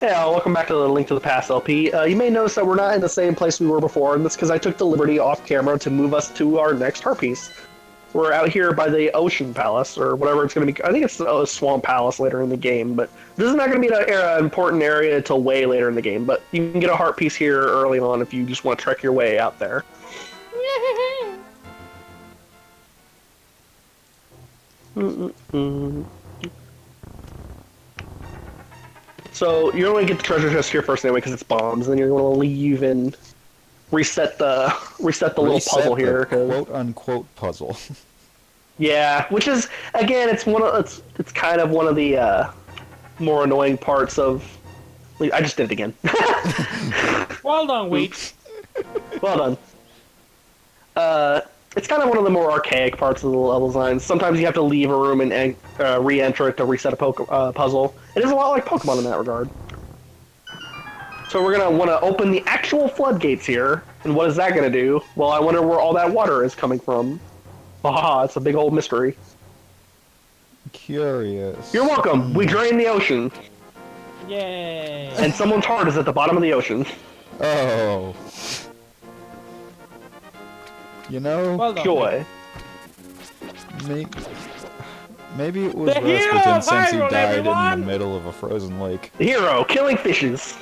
Yeah, welcome back to the Link to the Past LP. You may notice that we're not in the same place we were before, and that's because I took the liberty off camera to move us to our next heart piece. We're out here by the Ocean Palace, or whatever it's going to be. I think it's the Swamp Palace later in the game, but this is not going to be an important area until way later in the game, but you can get a heart piece here early on if you just want to trek your way out there. So you only get the treasure chest here first anyway because it's bombs. Then you're going to leave and reset the little puzzle here. Quote unquote puzzle. Yeah, which is again, it's kind of one of the more annoying parts of. I just did it again. Well done, Wheat. Well done. It's kind of one of the more archaic parts of the level design. Sometimes you have to leave a room and re-enter it to reset a puzzle. It is a lot like Pokemon in that regard. So we're going to want to open the actual floodgates here. And what is that going to do? Well, I wonder where all that water is coming from. Haha, it's a big old mystery. Curious. You're welcome. We drained the ocean. Yay. And someone's heart is at the bottom of the ocean. Oh. You know, Well done, Joy. maybe it was The hero Rasputin of since he Hyrule, died in everyone! the middle of a frozen lake. The hero, killing fishes.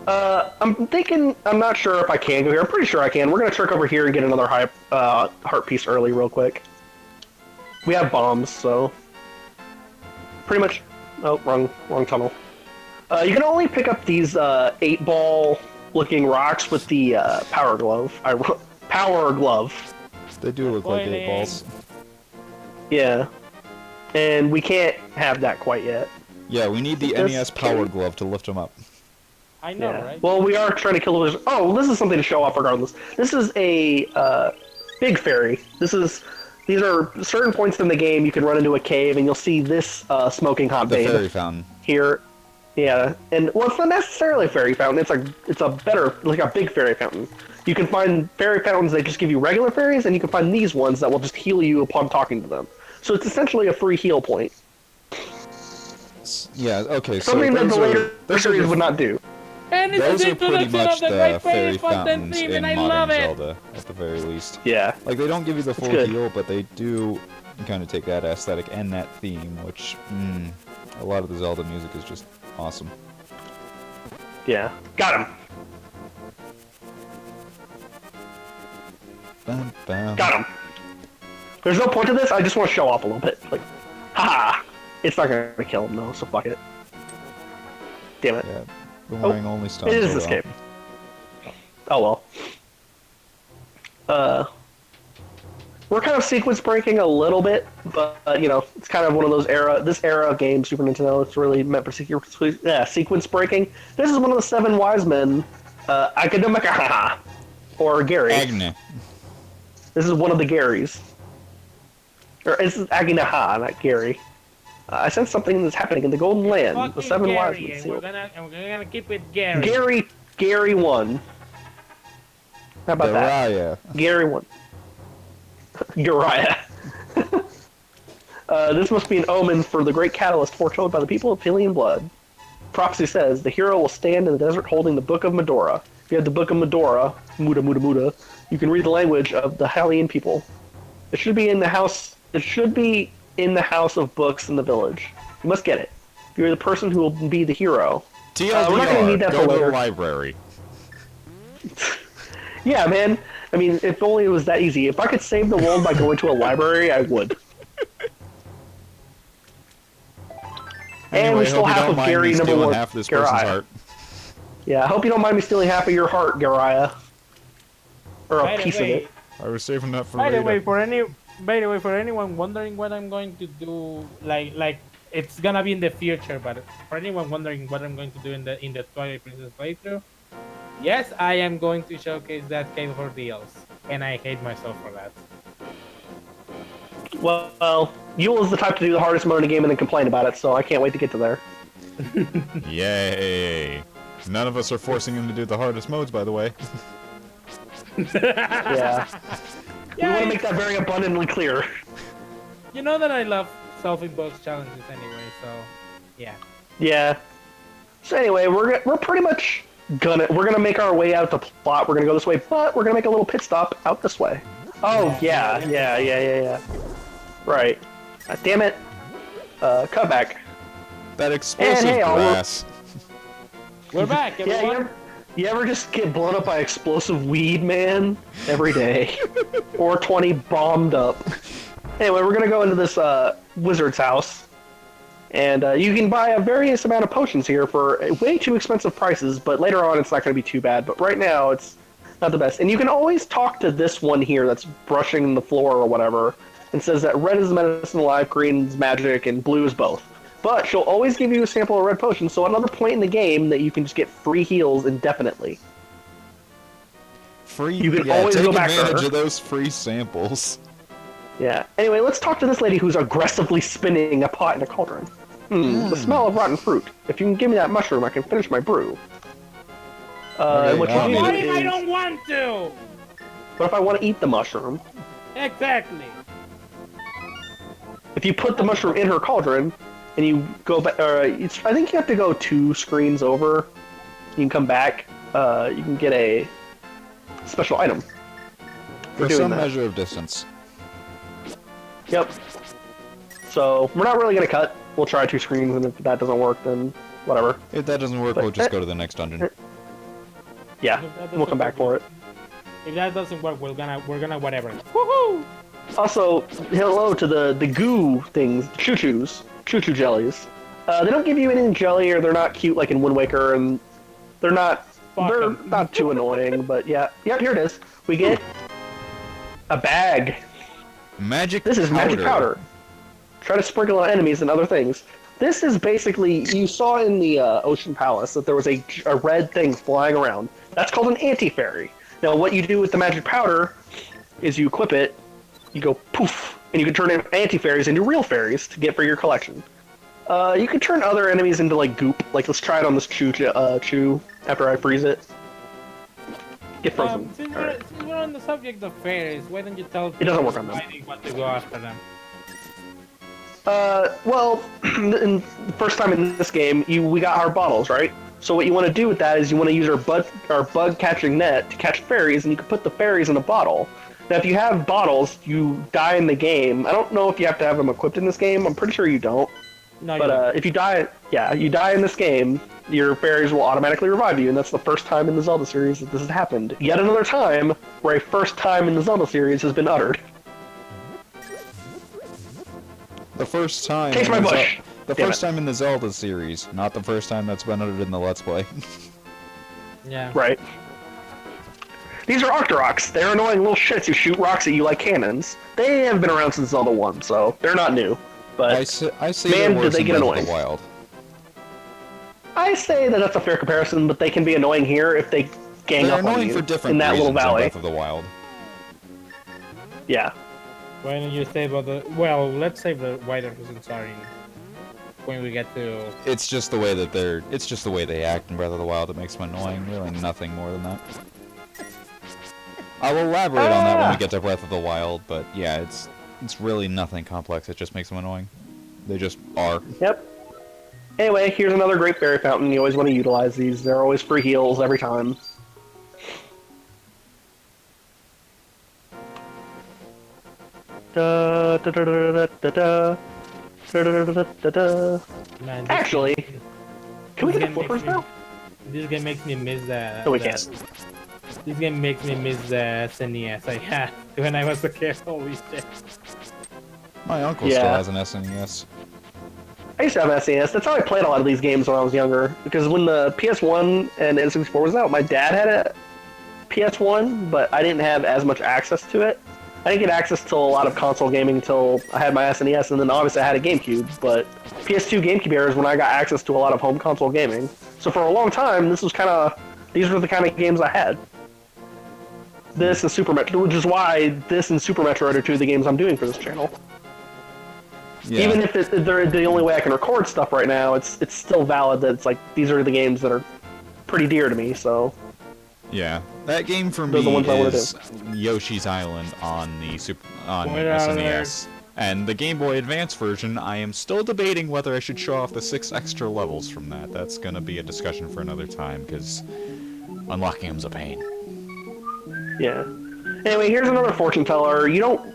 I'm thinking, I'm not sure if I can go here. I'm pretty sure I can. We're going to trek over here and get another heart piece early real quick. We have bombs, so... Pretty much... Oh, wrong tunnel. You can only pick up these 8-ball looking rocks with the power glove. Power glove. They do look like 8 balls. Yeah. And we can't have that quite yet. Yeah, we need the NES Power Glove to lift them up. I know, Yeah. right? Well, we are trying to kill those. Oh, this is something to show off regardless. This is a big fairy. These are certain points in the game you can run into a cave and you'll see this smoking hot The babe fairy fountain. here. Yeah, and well, it's not necessarily a fairy fountain. It's a better, like a big fairy fountain. You can find fairy fountains that just give you regular fairies, and you can find these ones that will just heal you upon talking to them. So it's essentially a free heal point. Yeah, okay, so Something that the later those series would not do. And it's Those the are pretty introduction much of the the Great fairy Fountain fountains theme, in and I love modern it. Zelda, at the very least. Yeah. Like, they don't give you the full good. heal, but they do kind of take that aesthetic and that theme, which, a lot of the Zelda music is just awesome. Yeah. Got him. Bum, bum. Got him. There's no point to this. I just want to show off a little bit. Like, haha. It's not gonna kill him though, so fuck it. Damn it. Yeah, boomerang only stuns. It is are escape. wrong. Oh well. We're kind of sequence breaking a little bit, but you know, it's kind of one of those this era of games, Super Nintendo. It's really meant for sequence breaking. This is one of the 7 wise men, Akademakahaha, or Gary. Agne. This is one of the Garys. Or this is Aginaha, not Gary. I sense something that's happening in the Golden Land. Fucking The 7 wise Gary, men. and we're gonna keep it Gary. Gary 1. How about that? Dariah. Gary 1. Uriah. This must be an omen for the great catalyst foretold by the people of Hylian blood. Prophecy says the hero will stand in the desert holding the Book of Medora. If you have the Book of Medora, Muda, you can read the language of the Hylian people. It should be in the house. It should be in the house of books in the village. You must get it. You're the person who will be the hero. TLDR, we're not gonna need that go for to the later. library. Yeah, man. I mean, if only it was that easy. If I could save the world by going to a library, I would. And Anyway, we still hope you have don't of mind Gary me number stealing 1. half this person's Gariah. heart. Yeah, I hope you don't mind me stealing half of your heart, Gariah. Or By a the piece of way- it. I was saving that for By the later. way, for anyone wondering what I'm going to do, like it's gonna be in the future, but for anyone wondering what I'm going to do in the Twilight Princess playthrough, yes, I am going to showcase that cave ordeals, and I hate myself for that. Well, Yule is the type to do the hardest mode in the game and then complain about it, so I can't wait to get to there. Yay! None of us are forcing him to do the hardest modes, by the way. Yeah. We want to make that very abundantly clear. You know that I love self-imposed challenges anyway, so yeah. Yeah. So anyway, we're pretty much gonna make our way out the plot. We're gonna go this way, but we're gonna make a little pit stop out this way. Oh yeah. Right. Damn it. Cut back. That explosive hey, glass. We're back, Yeah, everyone. you ever just get blown up by explosive weed, man? Every day. Or 20 bombed up. Anyway, we're gonna go into this wizard's house. And you can buy a various amount of potions here for way too expensive prices, but later on it's not going to be too bad. But right now it's not the best. And you can always talk to this one here that's brushing the floor or whatever, and says that red is medicine alive, green is magic, and blue is both. But she'll always give you a sample of red potions, so another point in the game that you can just get free heals indefinitely. Free. You can yeah, always take go back to advantage her. of those free samples. Yeah. Anyway, let's talk to this lady who's aggressively spinning a pot in a cauldron. The smell of rotten fruit. If you can give me that mushroom, I can finish my brew. Okay, What I'll you What do if I is, don't want to? what if I want to eat the mushroom? Exactly. If you put the mushroom in her cauldron, and you go back, I think you have to go 2 screens over. You can come back. You can get a special item. For doing some that. measure of distance. Yep. So we're not really gonna cut. We'll try 2 screens, and if that doesn't work, then whatever. If that doesn't work, But- we'll just go to the next dungeon. Yeah, we'll come back for it. If that doesn't work, we're gonna whatever. Woohoo! Also, hello to the goo things, choo-choos, choo-choo jellies. They don't give you any jelly, or they're not cute like in Wind Waker, and they're not too annoying. But yeah, yep, here it is. We get a bag. Magic This is magic powder. Try to sprinkle on enemies and other things. This is basically, you saw in the Ocean Palace that there was a red thing flying around. That's called an anti-fairy. Now, what you do with the magic powder is you equip it, you go poof, and you can turn anti-fairies into real fairies to get for your collection. You can turn other enemies into, like, goop. Like, let's try it on this chew after I freeze it. Get frozen. Since Alright. we're on the subject of fairies, why don't you tell It doesn't work on them. why they want to go after them? Well, the first time in this game, we got our bottles, right? So what you want to do with that is you want to use our bug catching net to catch fairies, and you can put the fairies in a bottle. Now, if you have bottles, you die in the game. I don't know if you have to have them equipped in this game. I'm pretty sure you don't. No, But if you die, you die in this game, your fairies will automatically revive you, and that's the first time in the Zelda series that this has happened. Yet another time where a first time in the Zelda series has been uttered. The first time. Chase my in the bush! The Damn first it. time in the Zelda series, not the first time that's been uttered in the Let's Play. Yeah. Right. These are Octoroks. They're annoying little shits who shoot rocks at you like cannons. They have been around since Zelda 1, so they're not new. But I say man, they're did worse they in get Breath annoying. of the Wild. I say that that's a fair comparison, but they can be annoying here if they gang They're up on annoying you for different in that reasons little valley. in Breath of the Wild. Yeah. Why don't you say about the? Well, let's save the wider reasons are in when we get to. It's just the way that it's just the way they act in Breath of the Wild that makes them annoying. Really, nothing more than that. I'll elaborate on that when we get to Breath of the Wild, but yeah, it's really nothing complex. It just makes them annoying. They just are. Yep. Anyway, here's another great fairy fountain. You always want to utilize these. They're always free heals every time. Da, da, da, da, da, da, da, da, da, da, da. Man, this Actually, can we this get the game flippers makes me- now? This game makes me miss the. No, we the- can't. This game makes me miss the SNES I had when I was a kid. Holy shit! My uncle Yeah. still has an SNES. I used to have an SNES. That's how I played a lot of these games when I was younger. Because when the PS1 and N64 was out, my dad had a PS1, but I didn't have as much access to it. I didn't get access to a lot of console gaming until I had my SNES, and then obviously I had a GameCube. But PS2, GameCube era is when I got access to a lot of home console gaming. So for a long time, these were the kind of games I had. This and Super Metroid, which is why this and Super Metroid are 2 of the games I'm doing for this channel. Yeah. Even if they're the only way I can record stuff right now, it's still valid that it's like these are the games that are pretty dear to me. So Yeah, that game for Those are the me ones I wanna is Yoshi's Island on the Spoiler SNES. And the Game Boy Advance version, I am still debating whether I should show off the 6 extra levels from that. That's gonna be a discussion for another time, because unlocking them's a pain. Yeah. Anyway, here's another fortune teller. You don't...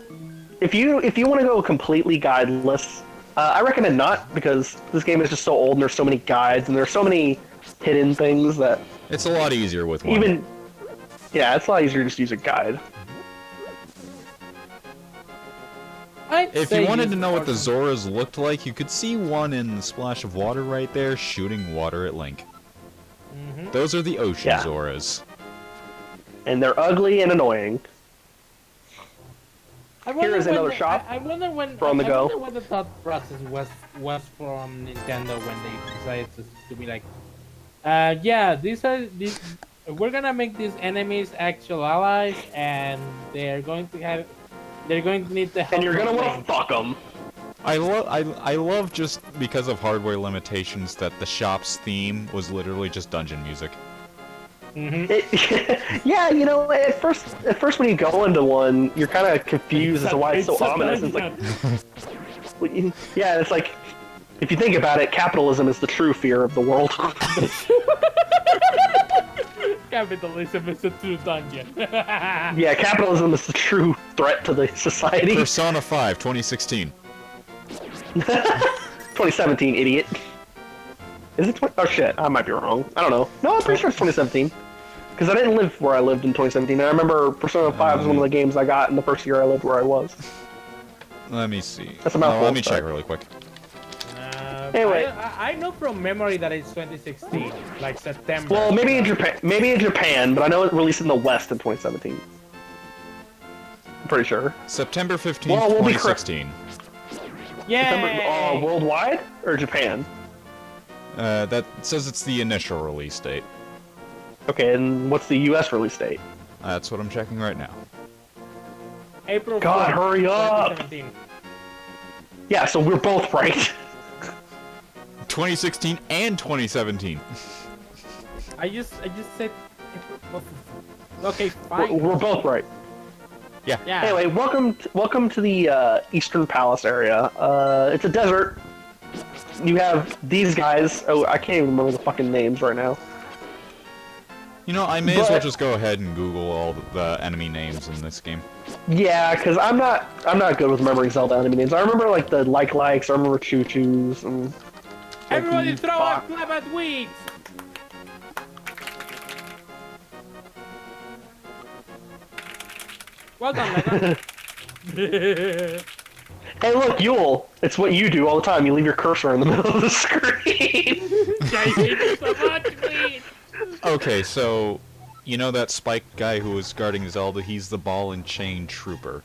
If you want to go completely guideless, I recommend not, because this game is just so old and there's so many guides and there's so many hidden things that... It's a lot easier with one. Yeah, it's a lot easier to just use a guide. If you wanted to know what the Zoras looked like, you could see one in the splash of water right there, shooting water at Link. Those are the ocean Zoras. And they're ugly and annoying. Here is another shop. I wonder when on the go. I wonder what the thought process was from Nintendo when they decided to be like, yeah, we're gonna make these enemies actual allies, and they're going to need the help. And you're gonna want to fuck them. I love just because of hardware limitations that the shop's theme was literally just dungeon music. Yeah, you know, at first when you go into one, you're kind of confused as to why it's so ominous. It's like, yeah, it's like, if you think about it, capitalism is the true fear of the world. Capitalism is the true dungeon. Yeah, capitalism is the true threat to the society. Persona 5, 2016. 2017, idiot. Is it? Oh shit, I might be wrong. I don't know. No, I'm pretty sure it's 2017. Because I didn't live where I lived in 2017. And I remember Persona 5 was one of the games I got in the first year I lived where I was. Let me see. That's a mouthful. Let me check really quick. Anyway, I know from memory that it's 2016, like September. Well, maybe in Japan, but I know it released in the West in 2017. I'm pretty sure. September 15th, 2016. Yeah. Worldwide or Japan? That says it's the initial release date. Okay, and what's the U.S. release date? That's what I'm checking right now. April. God, 4th, hurry up! 2017. Yeah, so we're both right. 2016 and 2017. I just said. Okay, fine. We're both right. Yeah. Anyway, welcome to the Eastern Palace area. It's a desert. You have these guys. Oh, I can't even remember the fucking names right now. You know, I may as well just go ahead and Google all the enemy names in this game. Yeah, because I'm not good with remembering Zelda enemy names. I remember like the likes. I remember choo-choos and. Everybody throw a clap at weeds! Well done, Megan. Hey, look, Yule. It's what you do all the time. You leave your cursor in the middle of the screen. Guys, thank you so much, please. Okay, so you know that Spike guy who was guarding Zelda? He's the ball and chain trooper.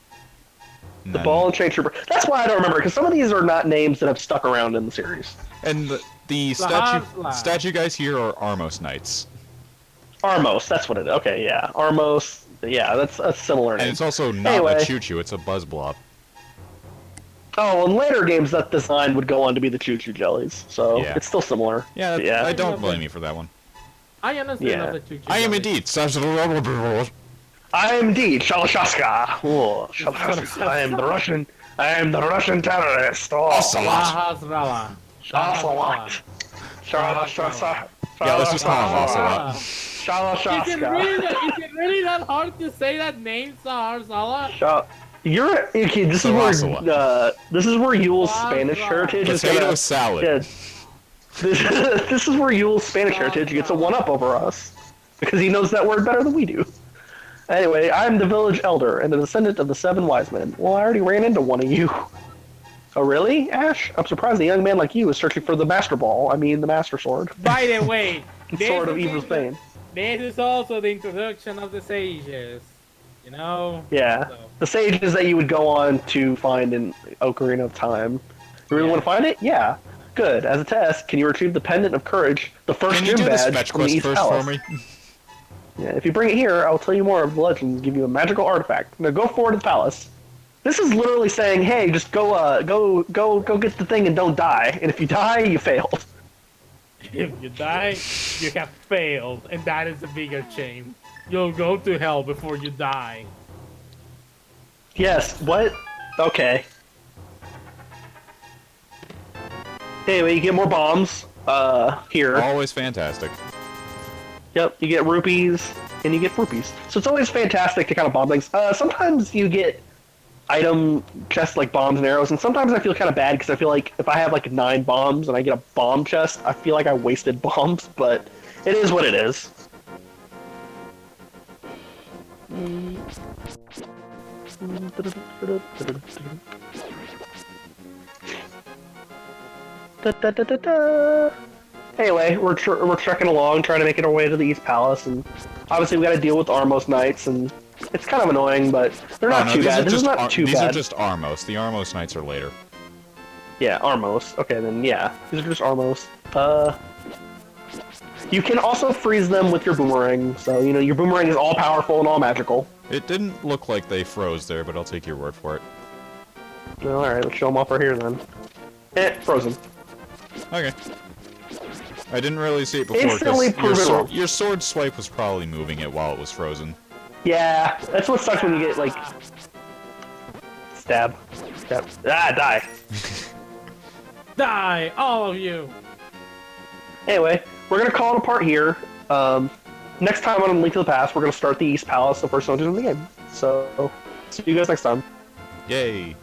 The ball and chain trooper. That's why I don't remember, because some of these are not names that have stuck around in the series. And the statue guys here are Armos Knights. Armos, that's what it is. Okay, yeah. Armos. Yeah, that's a similar name. And it's also not a choo-choo, it's a buzz blob. Oh, in later games, that design would go on to be the choo-choo jellies, so it's still similar. Yeah, I don't blame you for that one. I honestly love the choo-choo I am jelly. indeed. I am indeed Shalashaska. Oh, Shalashaska. I am the Russian terrorist. Oh, Ocelot. Ocelot. Shalashaska. Yeah, let's just call him Ocelot. Shalashaska. Is it really that hard to say that name, Ocelot? You're okay. This is where Yule's Spanish heritage is Potato salad. Yeah, this is where Yule's Spanish heritage gets a one-up over us because he knows that word better than we do. Anyway, I'm the village elder and the descendant of the 7 wise men. Well, I already ran into one of you. Oh, really, Ash? I'm surprised a young man like you is searching for the Master Ball. I mean, the Master Sword. By the way, Sword of Evil's Bane. This is also the introduction of the sages. You know? Yeah. So. The sages that you would go on to find in Ocarina of Time. You really want to find it? Yeah. Good. As a test, can you retrieve the Pendant of Courage, the first gym badge from the East Palace? For me? Yeah, if you bring it here, I'll tell you more of the legend and give you a magical artifact. Now go forward to the palace. This is literally saying, hey, just go get the thing and don't die. And if you die, you failed. If you die, you have failed, and that is a bigger shame. You'll go to hell before you die. Yes, what? Okay. Anyway, you get more bombs. Here. Always fantastic. Yep, you get rupees and you get rupees. So it's always fantastic to kind of bomb things. Sometimes you get item chests like bombs and arrows, and sometimes I feel kind of bad because I feel like if I have like 9 bombs and I get a bomb chest, I feel like I wasted bombs, but it is what it is. Anyway, we're trekking along, trying to make it our way to the East Palace, and obviously we got to deal with Armos Knights, and it's kind of annoying, but they're not too bad. This is not too bad. These are just Armos. The Armos Knights are later. Yeah, Armos. Okay, then yeah, these are just Armos. You can also freeze them with your boomerang, so you know your boomerang is all powerful and all magical. It didn't look like they froze there, but I'll take your word for it. Well, alright, let's show them off right here then. Frozen. Okay. I didn't really see it before Instantly because your sword swipe was probably moving it while it was frozen. Yeah, that's what sucks when you get, like... Stab. Ah, die! Die, all of you! Anyway, we're gonna call it apart here. Next time on Link to the Past, we're gonna start the East Palace, the first dungeon in the game. So, see you guys next time. Yay!